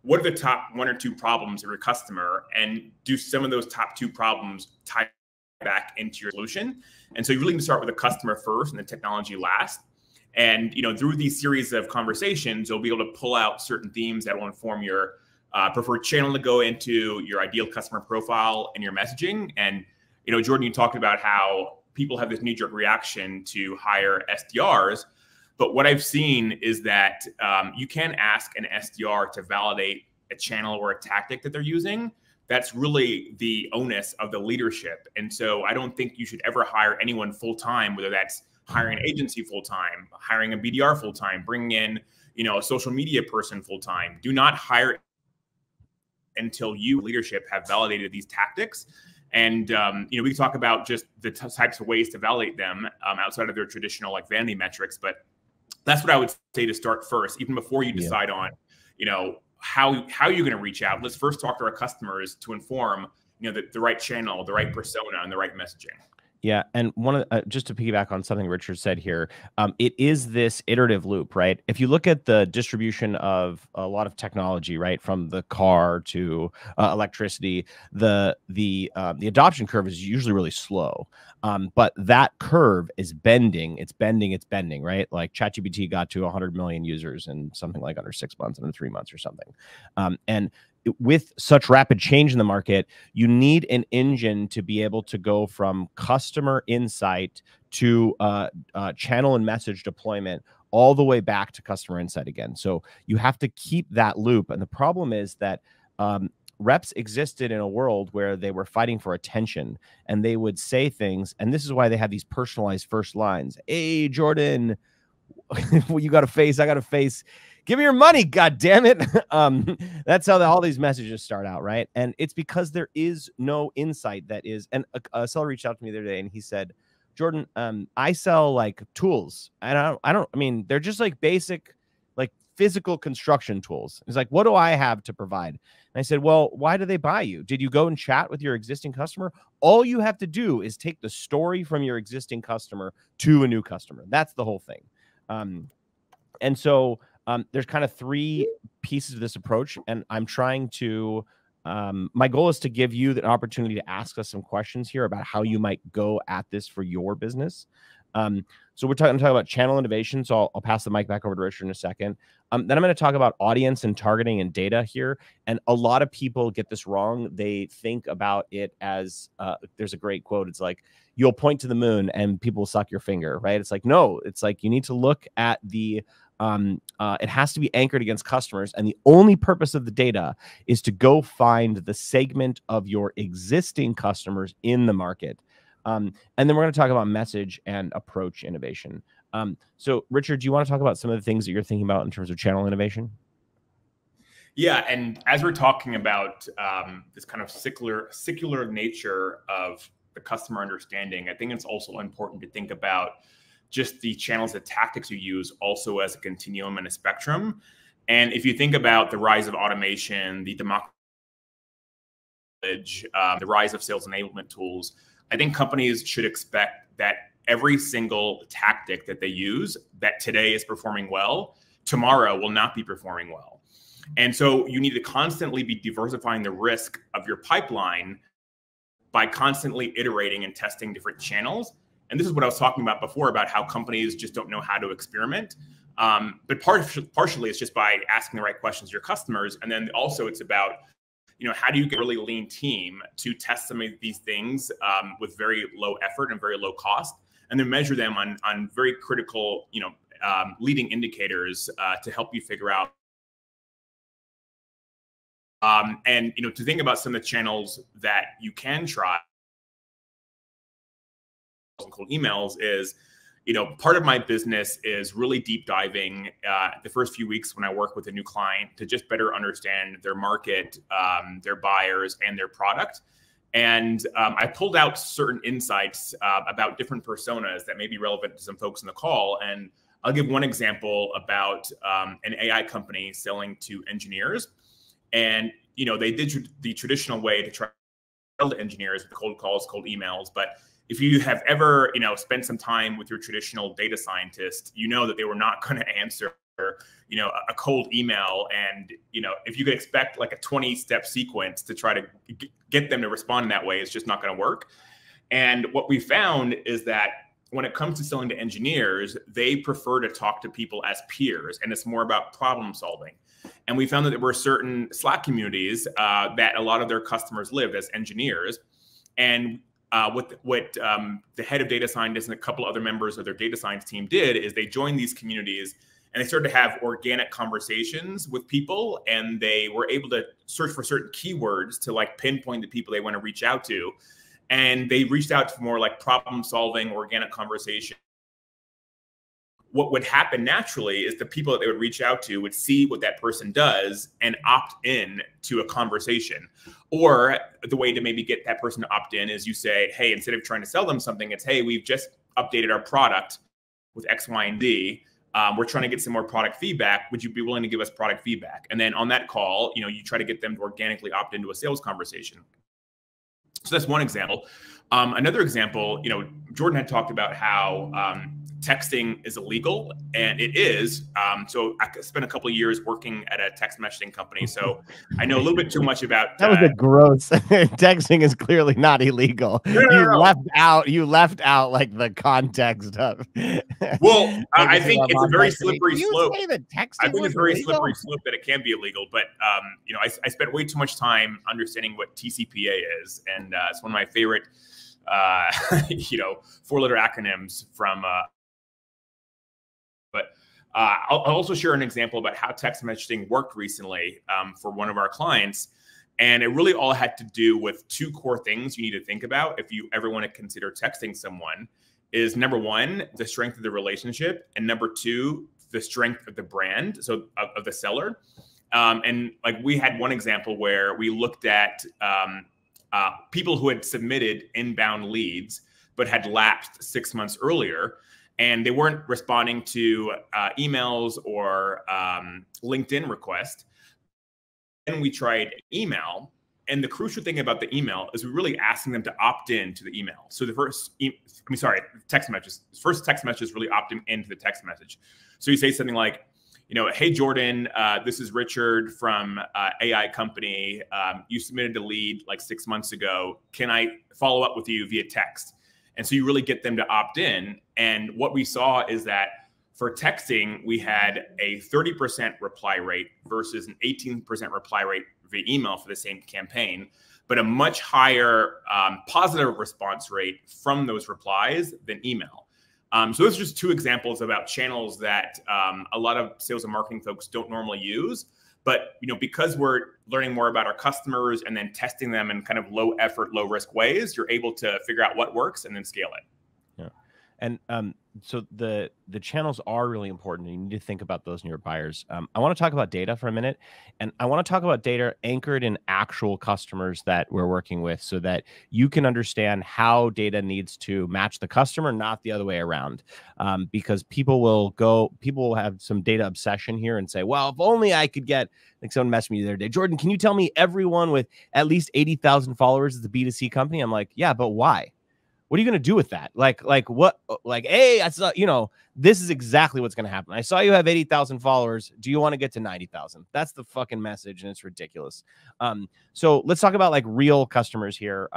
what are the top 1 or 2 problems of your customer, and do some of those top 2 problems tie back into your solution? And so you really need to start with the customer first and the technology last. And, you know, through these series of conversations, you'll be able to pull out certain themes that will inform your preferred channel to go into, your ideal customer profile, and your messaging. And, you know, Jordan, you talked about how people have this knee-jerk reaction to hire SDRs. But what I've seen is that you can ask an SDR to validate a channel or a tactic that they're using. That's really the onus of the leadership. And so I don't think you should ever hire anyone full-time, whether that's hiring an agency full-time, hiring a BDR full-time, bringing in, you know, a social media person full-time. Do not hire until you leadership have validated these tactics. And, you know, we can talk about just the types of ways to validate them outside of their traditional like vanity metrics. But that's what I would say to start first, even before you decide on, you know, how you're going to reach out. Let's first talk to our customers to inform, you know, the right channel, the right persona, and the right messaging. Yeah, and one of just to piggyback on something Richard said here, it is this iterative loop, right? If you look at the distribution of a lot of technology, right, from the car to electricity, the adoption curve is usually really slow, but that curve is bending. It's bending, right? Like ChatGPT got to 100 million users in something like under 6 months, under 3 months or something, and with such rapid change in the market, you need an engine to be able to go from customer insight to channel and message deployment all the way back to customer insight again. So you have to keep that loop. And the problem is that reps existed in a world where they were fighting for attention, and they would say things. And this is why they have these personalized first lines. Hey, Jordan, well, you got a face, I got a face. Give me your money, God damn it. That's how all these messages start out, right? And it's because there is no insight that is. And a seller reached out to me the other day, and he said, Jordan, I sell like tools. And I mean, they're just like basic, like physical construction tools. He's like, what do I have to provide? And I said, well, why do they buy you? Did you go and chat with your existing customer? All you have to do is take the story from your existing customer to a new customer. That's the whole thing. And so there's kind of 3 pieces of this approach, and I'm trying to, my goal is to give you the opportunity to ask us some questions here about how you might go at this for your business. So we're talking about channel innovation. So I'll pass the mic back over to Richard in a second. Then I'm going to talk about audience and targeting and data here. And a lot of people get this wrong. They think about it as, there's a great quote. It's like, you'll point to the moon and people will suck your finger, right? It's like, no, it's like you need to look at the, it has to be anchored against customers. And the only purpose of the data is to go find the segment of your existing customers in the market. And then we're going to talk about message and approach innovation. So Richard, do you want to talk about some of the things that you're thinking about in terms of channel innovation? Yeah, and as we're talking about this kind of secular nature of the customer understanding, I think it's also important to think about just the channels, the tactics you use also as a continuum and a spectrum. And if you think about the rise of automation, the the rise of sales enablement tools, I think companies should expect that every single tactic that they use that today is performing well, tomorrow will not be performing well. And so you need to constantly be diversifying the risk of your pipeline by constantly iterating and testing different channels. And this is what I was talking about before, about how companies just don't know how to experiment. But partially it's just by asking the right questions to your customers. And then also it's about, how do you get a really lean team to test some of these things with very low effort and very low cost, and then measure them on very critical, leading indicators to help you figure out. And, to think about some of the channels that you can try, cold emails is, part of my business is really deep diving the first few weeks when I work with a new client to just better understand their market, their buyers, and their product. And I pulled out certain insights about different personas that may be relevant to some folks in the call. And I'll give one example about an AI company selling to engineers. And, they did the traditional way to try to sell to engineers with cold calls, cold emails. But if you have ever, spent some time with your traditional data scientist, that they were not going to answer, a cold email. And, if you could expect like a 20-step sequence to try to get them to respond in that way, it's just not going to work. And what we found is that when it comes to selling to engineers, they prefer to talk to people as peers, and it's more about problem solving. And we found that there were certain Slack communities that a lot of their customers lived as engineers. And what the head of data scientists and a couple other members of their data science team did is they joined these communities and they started to have organic conversations with people, and they were able to search for certain keywords to like pinpoint the people they want to reach out to. And they reached out to more like problem solving, organic conversation. What would happen naturally is the people that they would reach out to would see what that person does and opt in to a conversation. Or the way to maybe get that person to opt in is you say, hey, instead of trying to sell them something, it's, hey, we've just updated our product with X, Y, and Z. We're trying to get some more product feedback. Would you be willing to give us product feedback? And then on that call, you try to get them to organically opt into a sales conversation. So that's one example. Another example, Jordan had talked about how texting is illegal, and it is. So I spent a couple of years working at a text messaging company, so I know a little bit too much about. That was a gross. Texting is clearly not illegal. You left out like the context of. Well, I think it's a very slippery slope. I think it's very slippery slope that it can be illegal, but I spent way too much time understanding what TCPA is, and it's one of my favorite, 4-letter acronyms from. But I'll also share an example about how text messaging worked recently for one of our clients. And it really all had to do with two core things you need to think about if you ever want to consider texting someone is, number one, the strength of the relationship, and number two, the strength of the brand, so of the seller. And like we had one example where we looked at people who had submitted inbound leads but had lapsed 6 months earlier, and they weren't responding to emails or LinkedIn requests. Then we tried email. And the crucial thing about the email is we're really asking them to opt in to the email. So the text messages. First text message is really opting into the text message. So you say something like, hey, Jordan, this is Richard from AI company. You submitted a lead like 6 months ago. Can I follow up with you via text? And so you really get them to opt in. And what we saw is that for texting, we had a 30% reply rate versus an 18% reply rate via email for the same campaign, but a much higher positive response rate from those replies than email. So those are just two examples about channels that a lot of sales and marketing folks don't normally use. But because we're learning more about our customers and then testing them in kind of low effort, low risk ways, you're able to figure out what works and then scale it. Yeah. And so the channels are really important. You need to think about those in your buyers. I want to talk about data for a minute, and I want to talk about data anchored in actual customers that we're working with, so that you can understand how data needs to match the customer, not the other way around. Because people will have some data obsession here and say, well, if only I could get, like someone messaged me the other day, Jordan, can you tell me everyone with at least 80,000 followers is a B2C company? I'm like, yeah, but why? What are you going to do with that? Hey, I saw, this is exactly what's going to happen. I saw you have 80,000 followers. Do you want to get to 90,000? That's the fucking message, and it's ridiculous. So let's talk about like real customers here.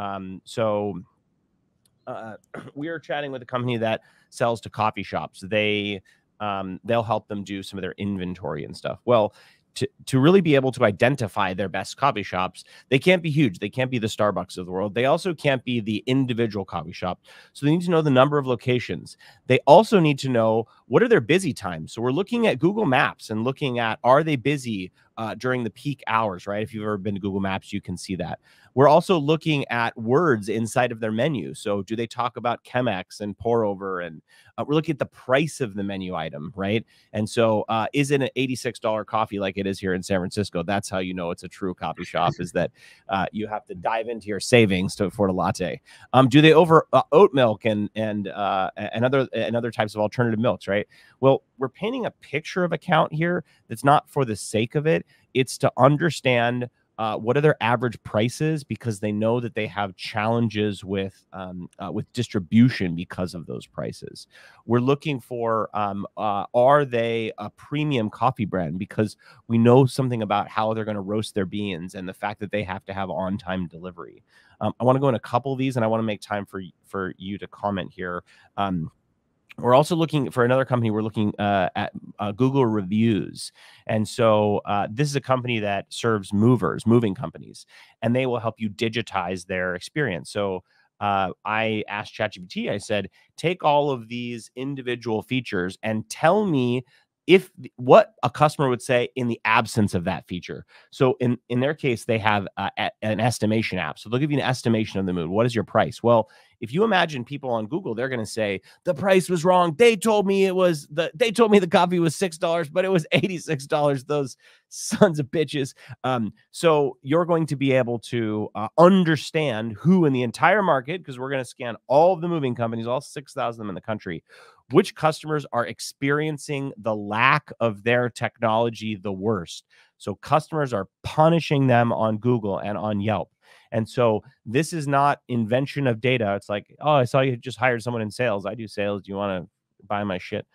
We are chatting with a company that sells to coffee shops. They they'll help them do some of their inventory and stuff. Well, to really be able to identify their best coffee shops, they can't be huge. They can't be the Starbucks of the world. They also can't be the individual coffee shop. So they need to know the number of locations. They also need to know what are their busy times. So we're looking at Google Maps and looking at, are they busy during the peak hours, right? If you've ever been to Google Maps, you can see that. We're also looking at words inside of their menu. So do they talk about Chemex and pour over? And we're looking at the price of the menu item, right? And so is it an $86 coffee like it is here in San Francisco? That's how you know it's a true coffee shop, is that you have to dive into your savings to afford a latte. Do they over oat milk and other types of alternative milks, right? Well, we're painting a picture of account here that's not for the sake of it. It's to understand what are their average prices, because they know that they have challenges with distribution because of those prices. We're looking for are they a premium coffee brand, because we know something about how they're going to roast their beans and the fact that they have to have on-time delivery. I want to go in a couple of these, and I want to make time for you to comment here. We're also looking for another company. We're looking at Google reviews. And so this is a company that serves moving companies, and they will help you digitize their experience. So I asked ChatGPT, I said, take all of these individual features and tell me what a customer would say in the absence of that feature. So in their case, they have an estimation app. So they'll give you an estimation of the mood. What is your price? Well, if you imagine people on Google, they're going to say the price was wrong. They told me the coffee was $6, but it was $86. Those sons of bitches. So you're going to be able to understand who in the entire market, because we're going to scan all of the moving companies, all 6,000 of them in the country, which customers are experiencing the lack of their technology the worst. So customers are punishing them on Google and on Yelp. And so this is not invention of data. It's like, oh, I saw you just hired someone in sales. I do sales. Do you want to buy my shit?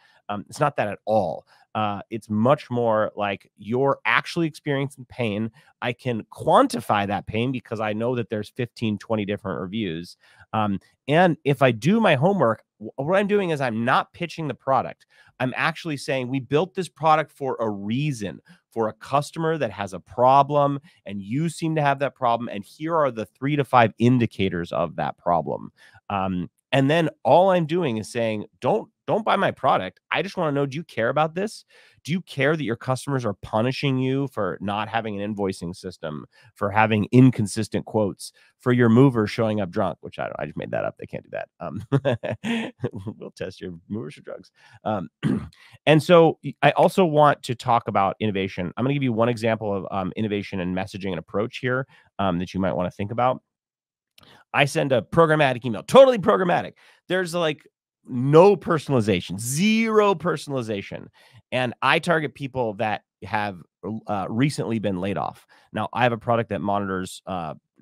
It's not that at all. It's much more like you're actually experiencing pain. I can quantify that pain because I know that there's 15, 20 different reviews. And if I do my homework, what I'm doing is I'm not pitching the product. I'm actually saying we built this product for a reason, for a customer that has a problem, and you seem to have that problem. And here are the 3 to 5 indicators of that problem. And then all I'm doing is saying, don't buy my product. I just want to know, do you care about this? Do you care that your customers are punishing you for not having an invoicing system, for having inconsistent quotes, for your mover showing up drunk, which I just made that up. They can't do that. We'll test your movers for drugs. And so I also want to talk about innovation. I'm going to give you one example of innovation and messaging and approach here that you might want to think about. I send a programmatic email, totally programmatic. There's like no personalization, zero personalization. And I target people that have recently been laid off. Now, I have a product that monitors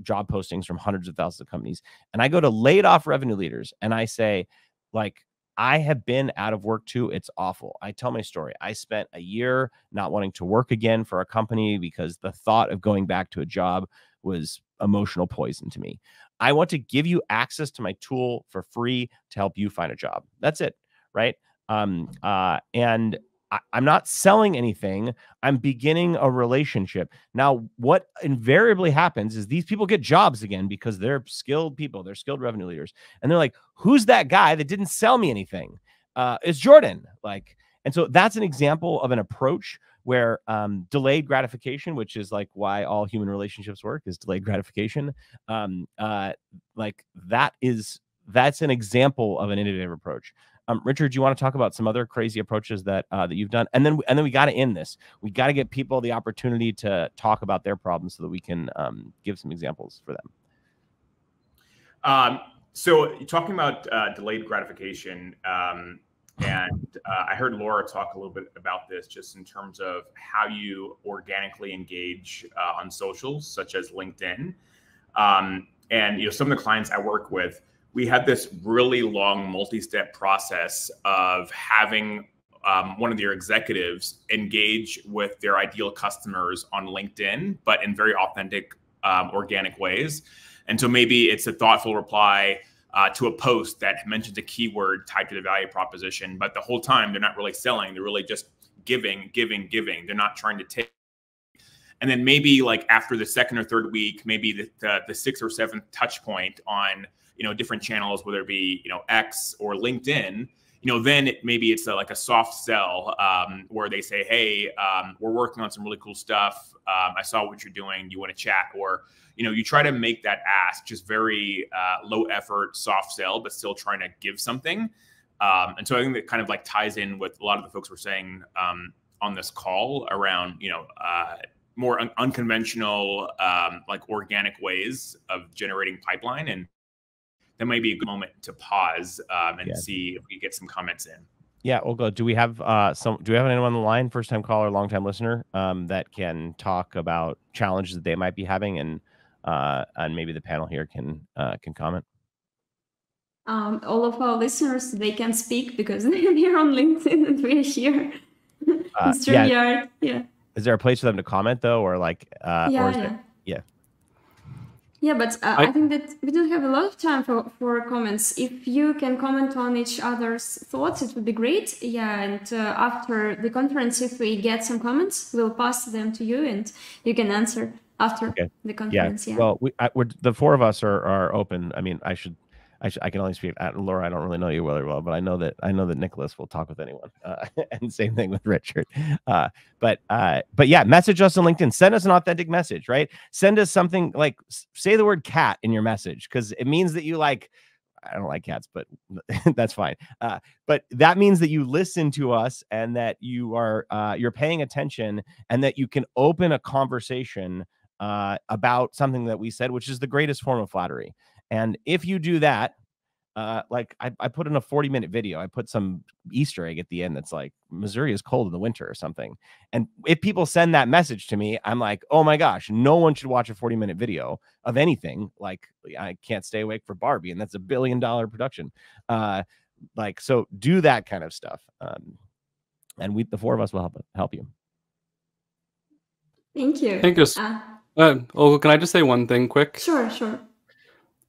job postings from hundreds of thousands of companies. And I go to laid off revenue leaders and I say, like, I have been out of work too. It's awful. I tell my story. I spent a year not wanting to work again for a company because the thought of going back to a job was emotional poison to me. I want to give you access to my tool for free to help you find a job. That's it, right? And I'm not selling anything. I'm beginning a relationship. Now, what invariably happens is these people get jobs again because they're skilled people. They're skilled revenue leaders. And they're like, who's that guy that didn't sell me anything? It's Jordan. And so that's an example of an approach where delayed gratification, which is like why all human relationships work, is delayed gratification. That's an example of an innovative approach. Richard, do you want to talk about some other crazy approaches that you've done? And then we got to end this. We got to get people the opportunity to talk about their problems so that we can give some examples for them. So talking about delayed gratification, and I heard Laura talk a little bit about this just in terms of how you organically engage on socials, such as LinkedIn. And some of the clients I work with, we have this really long multi-step process of having one of your executives engage with their ideal customers on LinkedIn, but in very authentic, organic ways. And so maybe it's a thoughtful reply. to a post that mentions a keyword tied to the value proposition, but the whole time they're not really selling. They're really just giving. They're not trying to take. And then maybe like after the second or third week, maybe the sixth or seventh touch point on, different channels, whether it be, X or LinkedIn, then maybe it's like a soft sell where they say, hey, we're working on some really cool stuff. I saw what you're doing. You want to chat? Or, you try to make that ask just very low effort, soft sell, but still trying to give something. And so I think that kind of like ties in with a lot of the folks were saying on this call around, more unconventional, like organic ways of generating pipeline. And that might be a good moment to pause and see if we get some comments in. Yeah, we'll go. Do we have do we have anyone on the line, first time caller, long time listener, that can talk about challenges that they might be having, and maybe the panel here can comment? All of our listeners, they can speak because they're on LinkedIn and we're here. StreamYard, yeah. Is there a place for them to comment though, or like, Yeah, but I think that we don't have a lot of time for comments. If you can comment on each other's thoughts, it would be great. Yeah, and after the conference, if we get some comments, we'll pass them to you and you can answer after the conference. Yeah. Well, we're the four of us are open. I mean, I can only speak. Laura, I don't really know you really well, but I know that Nicholas will talk with anyone. And same thing with Richard. But yeah, message us on LinkedIn. Send us an authentic message, right? Send us something like, say the word cat in your message, because it means that you like. I don't like cats, but that's fine. But that means that you listen to us and that you are you're paying attention, and that you can open a conversation about something that we said, which is the greatest form of flattery. And if you do that, like I put in a 40-minute video, I put some Easter egg at the end that's like, Missouri is cold in the winter or something. And if people send that message to me, I'm like, oh my gosh, no one should watch a 40-minute video of anything. Like, I can't stay awake for Barbie, and that's $1 billion production. Like, so do that kind of stuff. And the four of us will help you. Thank you. Thank you. Can I just say one thing quick? Sure.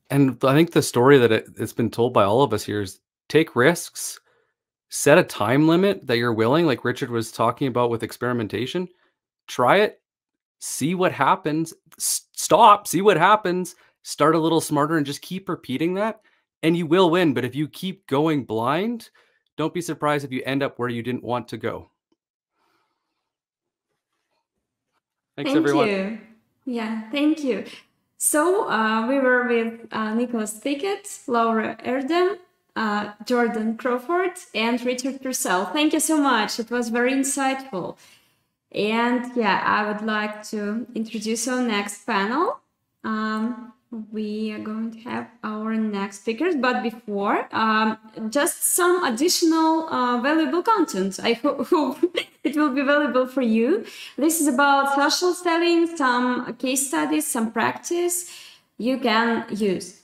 And I think the story that it's been told by all of us here is take risks, set a time limit that you're willing, like Richard was talking about with experimentation. Try it, see what happens, stop, see what happens, start a little smarter, and just keep repeating that, and you will win. But if you keep going blind, don't be surprised if you end up where you didn't want to go. Thanks, everyone. Thank you. Yeah, thank you. So we were with Nicholas Thickett, Laura Erdem, Jordan Crawford, and Richard Purcell. Thank you so much. It was very insightful. And yeah, I would like to introduce our next panel. We are going to have our next speakers, but before, just some additional valuable content. I hope it will be valuable for you. This is about social selling, some case studies, some practice you can use.